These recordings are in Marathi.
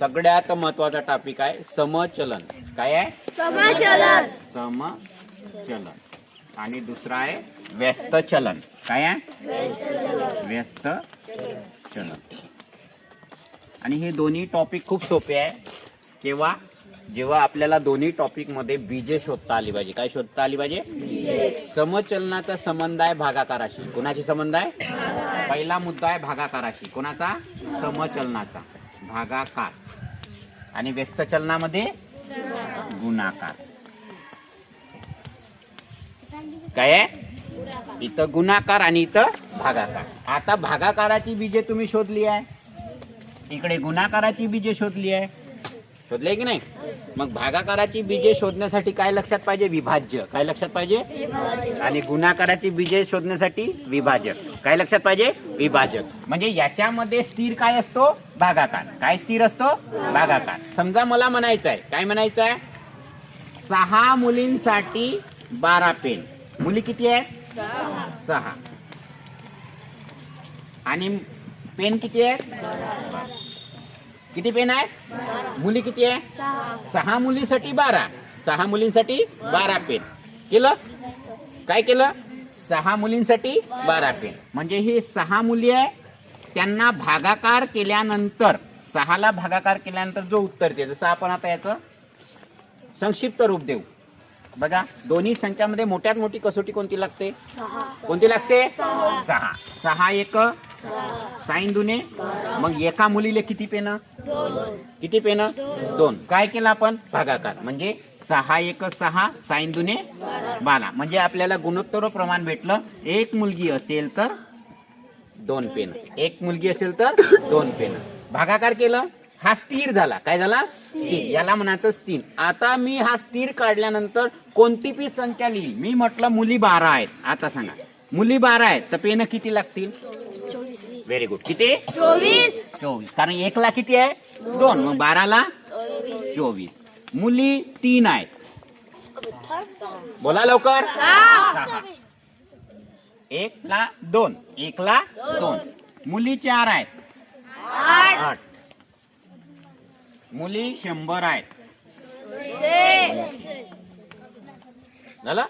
सगळ्यात महत्वाचा टॉपिक आहे समचलन. काय आहे? समचलन. समचलन. आणि दुसरा आहे व्यस्त चलन. काय आहे? व्यस्त चलन. आणि हे दोन्ही टॉपिक खूप सोपे आहे. केव्हा? जेव्हा आपल्याला दोन्ही टॉपिक मध्ये बीजे शोधता आली पाहिजे. काय शोधता आली पाहिजे? समचलनाचा संबंध आहे भागाकाराशी. कोणाशी संबंध आहे? पहिला मुद्दा आहे भागाकाराशी. कोणाचा? समचलनाचा. भागाकार. आणि व्यस्त चलनामध्ये गुणाकार. काय आहे? इथं गुणाकार आणि इथं भागाकार. आता भागाकाराची बीजे तुम्ही शोधली आहे, इकडे गुणाकाराची बीजे शोधली आहे. शोधले की नाही? मग भागाकाराची बीजे शोधण्यासाठी काय लक्षात पाहिजे? विभाज्य. काय लक्षात पाहिजे? आणि गुणाकाराची बीजे शोधण्यासाठी विभाजक. काय लक्षात पाहिजे? विभाजक. म्हणजे याच्यामध्ये स्थिर काय असतो? भागाकार. काय स्थिर असतो? भागाकार. समजा मला म्हणायचं आहे, काय म्हणायचं आहे? 6 मुलींसाठी 12 पेन. मुली किती आहे? 6. आणि पेन किती आहे? किती पेन आहे? मुली किती आहे? 6 मुलीसाठी 12. 6 मुलींसाठी 12 पेन. केलं? काय केलं? 6 मुलींसाठी 12 पेन. म्हणजे हे 6 मुली आहे, त्यांना भागाकार केल्यानंतर, 6ला भागाकार केल्यानंतर जो उत्तर येते, जसं आपण आता याचं संक्षिप्त रूप देऊ. बघा, दोन्ही संख्यामध्ये मोठ्यात मोठी कसोटी कोणती लागते? कोणती लागते? 6. 6 एक साईन दुने. मग एका मुलीले किती पेन? किती पेन? 2. काय केलं आपण? भागाकार. म्हणजे 6 एक 6 साईन दुने 12. म्हणजे आपल्याला गुणोत्तर प्रमाण भेटलं. एक मुलगी असेल तर 2 पेन. एक मुलगी असेल तर 2 पेन. भागाकार केलं, हा स्थिर झाला. काय झाला? स्थिर. याला म्हणायचं स्थिर. आता मी हा स्थिर काढल्यानंतर कोणती पी संख्या लिहिल? मी म्हटलं मुली 12 आहेत. आता सांगा, मुली 12 आहेत तर पेन किती लागतील? Very good. किती? 24. कारण 1ला किती आहे? 2. मग 12ला 24. मुली 3 आहेत. बोला लवकर. 6. 1ला 2. 1ला 2. मुली 4 आहेत. 8. मुली 100 आहेत. झालं?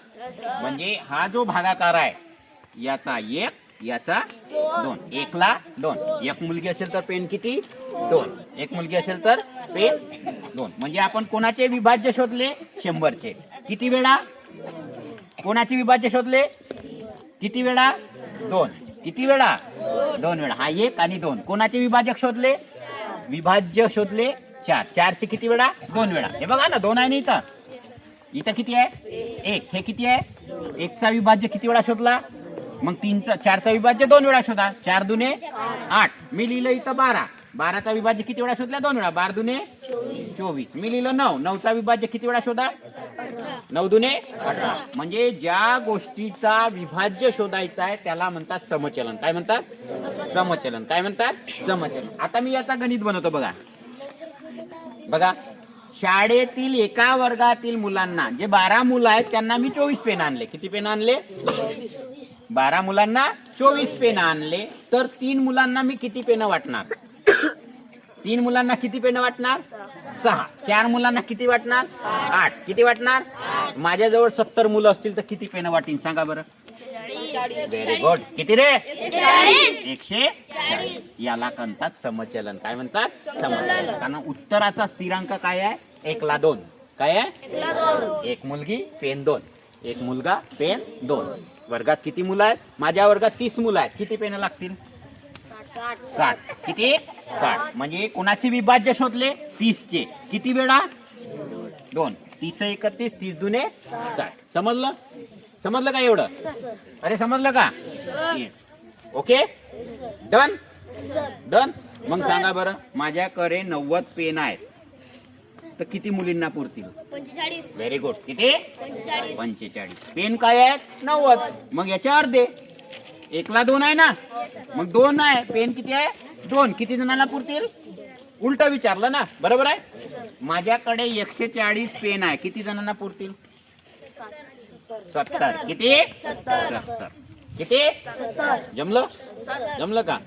म्हणजे हा जो भागाकार आहे, याचा 1, याचा 2. 1ला 2. एक मुलगी असेल तर पेन किती? 2. एक मुलगी असेल तर पेन 2. म्हणजे आपण कोणाचे विभाज्य शोधले? 100चे. किती वेळा? कोणाचे विभाज्य शोधले? किती वेळा? 2. किती वेळा? 2 वेळा. हा 1 आणि 2. कोणाचे विभाजक शोधले? विभाज्य शोधले 4. 4चे किती वेळा? 2 वेळा. हे बघा ना, 2 आहे ना इथं. इथं किती आहे? 1. हे किती आहे? 1चा विभाज्य किती वेळा शोधला? मग 4चा विभाज्य 2 वेळा शोधा. 4 दुने 8. मी लिहिलं इथं 12. 12चा विभाज्य किती वेळा शोधला? 2 वेळा. 12 दुने 24. मी लिहिलं 9. 9चा विभाज्य किती वेळा शोधा? 9 दुने 18. म्हणजे ज्या गोष्टीचा विभाज्य शोधायचा आहे त्याला म्हणतात समचलन. काय म्हणतात? समचलन. काय म्हणतात? समचलन. आता मी याचा गणित बनवतो. बघा, शाळेतील एका वर्गातील मुलांना, जे 12 मुलं आहेत त्यांना मी 24 पेन आणले. किती पेन आणले? 12 मुलांना 24 पेन आणले. तर 3 मुलांना मी किती पेन वाटणार? 3 मुलांना किती पेन वाटणार? 6. 4 मुलांना किती वाटणार? 8. किती वाटणार? माझ्याजवळ 70 मुलं असतील तर किती पेन वाटीन? सांगा बरं. Very good. किती रे? 140. याला म्हणतात समचलन. काय म्हणतात? समचलन. कारण उत्तराचा स्थिरांक काय आहे? 1ला 2. काय आहे? एक मुलगी पेन 2. एक मुलगा पेन 2. वर्गात किती मुलं आहेत? माझ्या वर्गात 30 मुलं आहेत. किती पेन लागतील? 60. किती? 60. म्हणजे कोणाचे विभाज्य शोधले? 30चे. किती वेळा? 2. 30 31. 30 दुने 60. समजलं? समजलं का एवढं? अरे समजलं का? Okay, done. डन. मग सांगा बरं, माझ्याकडे 90 पेन आहेत तर किती मुलींना पुरतील? 45. Very good. किती? 45. पेन काय आहेत? 90. मग याच्या अर्धे. 1ला 2 आहे ना, मग 2 आहे. पेन किती आहे? 2. किती जणांना पुरतील? उलट विचारलं ना, बरोबर आहे. माझ्याकडे 140 पेन आहे. किती जणांना पुरतील? 70. किती? 70. किती? 70. जमलं? जमलं का?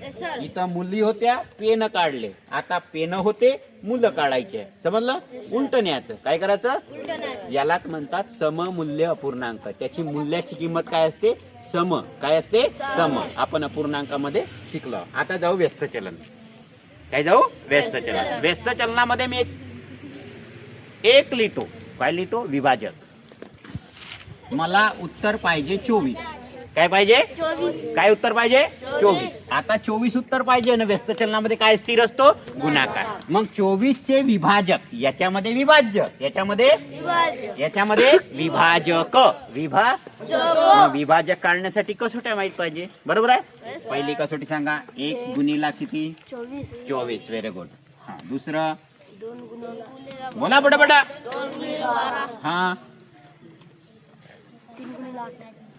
इथं मुली होत्या, पेन काढले. आता पेन होते, मुलं काढायचे. समजलं? उलट न्यायचं. काय करायचं? यालाच म्हणतात सममूल्य अपूर्णांक. त्याची मूल्याची किंमत काय असते? सम. काय असते? सम. आपण अपूर्णांकामध्ये शिकलो. आता जाऊ व्यस्त चलन. काय जाऊ? व्यस्त चलन. व्यस्त चलनामध्ये मी एक लिहितो. काय लिहितो? विभाजक. मला उत्तर पाहिजे 24. काय पाहिजे? काय उत्तर पाहिजे? 24. आता 24 उत्तर पाहिजे ना. व्यस्त चलनामध्ये काय स्थिर असतो? गुणाकार. मग 24 चे विभाजक. याच्यामध्ये विभाज्य, याच्यामध्ये विभाजक. विभाजक काढण्यासाठी कसोट्या माहित पाहिजे. बरोबर आहे? पहिली कसोटी सांगा. 1 गुणिला किती? 24. Very good. हा, दुसरं बोला बडा. हा,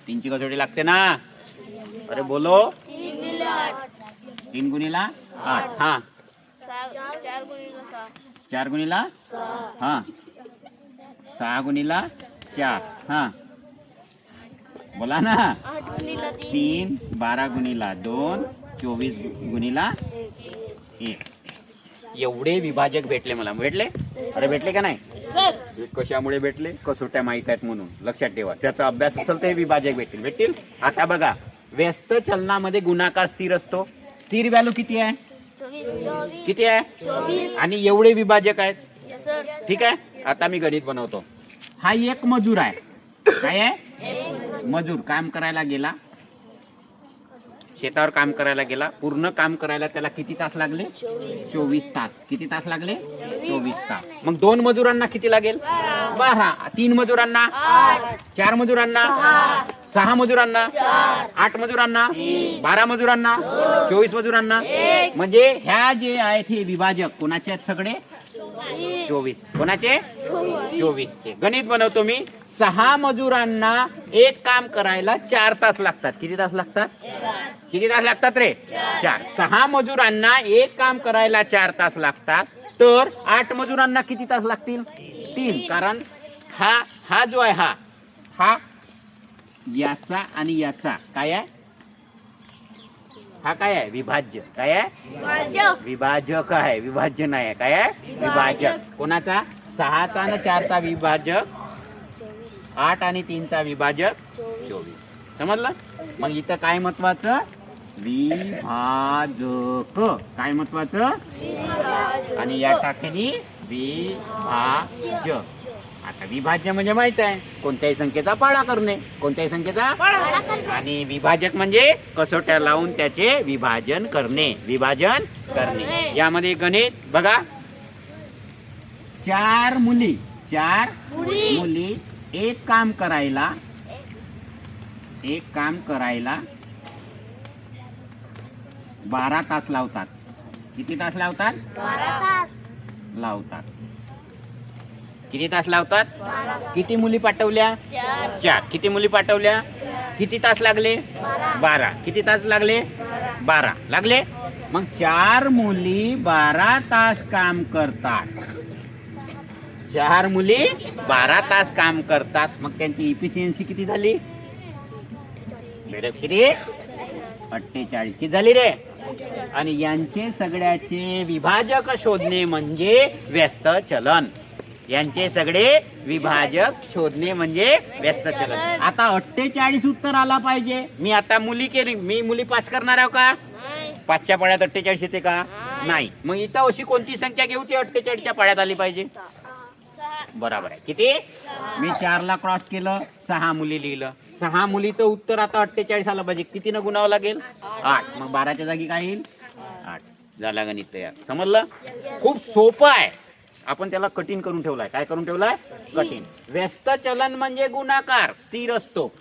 3 ची कसोटी लागते ना. अरे बोलो. 3 गुणिला 8. हा, 4 गुणिला हा, 6 गुणिला 4. हा, बोला ना. 3 12 गुणिला 2 24 गुणिला 1. एवढे विभाजक भेटले मला. भेटले? अरे भेटले का नाही? हे कशामुळे भेटले? कसोट्या माहित आहेत म्हणून. लक्षात ठेवा. त्याचा अभ्यास असेल तर हे विभाजक भेटतील. आता बघा, व्यस्त चलनामध्ये गुणाकार स्थिर असतो. स्थिर व्हॅल्यू किती आहे? किती आहे? आणि एवढे विभाजक आहेत. ठीक आहे. आता मी गणित बनवतो. हा एक मजूर आहे. काय आहे? मजूर काम करायला गेला. शेतावर काम करायला गेला. पूर्ण काम करायला त्याला किती तास लागले? 24 तास. किती तास लागले? 24 तास. मग 2 मजुरांना किती लागेल? 12. 3 मजुरांना? 4 मजुरांना? 6 मजुरांना? 8 मजुरांना? 12 मजुरांना? 24 मजुरांना? म्हणजे ह्या जे आहेत हे विभाजक कोणाचे आहेत? सगळे 24. कोणाचे? 24 चे. गणित बनवतो मी. 6 मजुरांना एक काम करायला 4 तास लागतात. किती तास लागतात? किती तास लागतात रे? 4. 6 मजुरांना एक काम करायला 4 तास लागतात. तर 8 मजुरांना किती तास लागतील? 3. कारण हा जो आहे हा याचा आणि याचा काय आहे? हा काय आहे? विभाज्य. काय आहे? विभाजक आहे. विभाज्य नाही आहे. काय आहे? विभाजक. कोणाचा? 6 चा आणि 4 चा विभाजक. 8 आणि 3 चा विभाजक 24. समजलं? मग इथं काय महत्वाचं? विभाजक. काय महत्वाचं? आणि या टाकेनी विभाज्य. आता विभाज्य म्हणजे माहित आहे कोणत्याही संख्येचा पाडा करणे. कोणत्याही संख्येचा आणि विभाजक म्हणजे कसोट्या लावून त्याचे विभाजन करणे. विभाजन करणे. यामध्ये गणित बघा. 4 मुली एक काम करायला 12 तास लावतात. किती तास लावतात? 12 तास लावतात. किती तास लावतात? 12. किती मुली पाठवल्या? 4. किती मुली पाठवल्या? किती तास लागले? 12. किती तास लागले? 12 लागले. मग 4 मुली 12 तास काम करतात. 4 मुली 12 तास काम करतात. मग त्यांची इफिशियन्सी किती झाली? किती? 48. किती झाली रे? आणि यांचे सगळ्याचे विभाजक शोधणे म्हणजे व्यस्त चलन. यांचे सगळे विभाजक शोधणे म्हणजे व्यस्त चलन. आता 48 उत्तर आला पाहिजे. मी आता मुली केली. मी मुली 5 करणार आहे का? 5च्या पाड्यात 48 येते का? नाही. मग इथं अशी कोणती संख्या घेऊ ती 48च्या पाड्यात आली पाहिजे? बरोबर आहे. किती? मी 4 ला क्रॉस केलं. 6 मुली लिहिलं. 6 मुलीचं उत्तर आता 48 आलं पाहिजे. किती न गुणावं लागेल? 8. मग 12च्या जागी काय येईल? 8. झाला गणित तयार. समजलं? खूप सोपं आहे. आपण त्याला कठीण करून ठेवलाय. काय करून ठेवलाय? कठीण. व्यस्त चलन म्हणजे गुणाकार स्थिर असतो.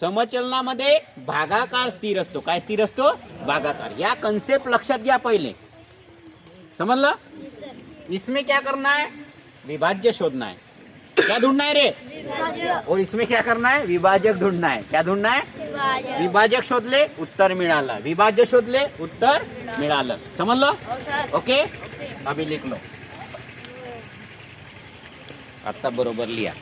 समचलनामध्ये भागाकार स्थिर असतो. काय स्थिर असतो? भागाकार. या कन्सेप्ट लक्षात घ्या पहिले. समजलं? इसमें क्या करना है? विभाज्य शोधना है. क्या ढूंढना है रे? और इसमें क्या करना है? विभाजक ढूंढना है. क्या ढूंढना है? विभाजक शोधले उत्तर मिळालं. विभाज्य शोधले उत्तर मिळालं. समजलं? ओके. अभी लिख लो. आता बरोबर लिहा.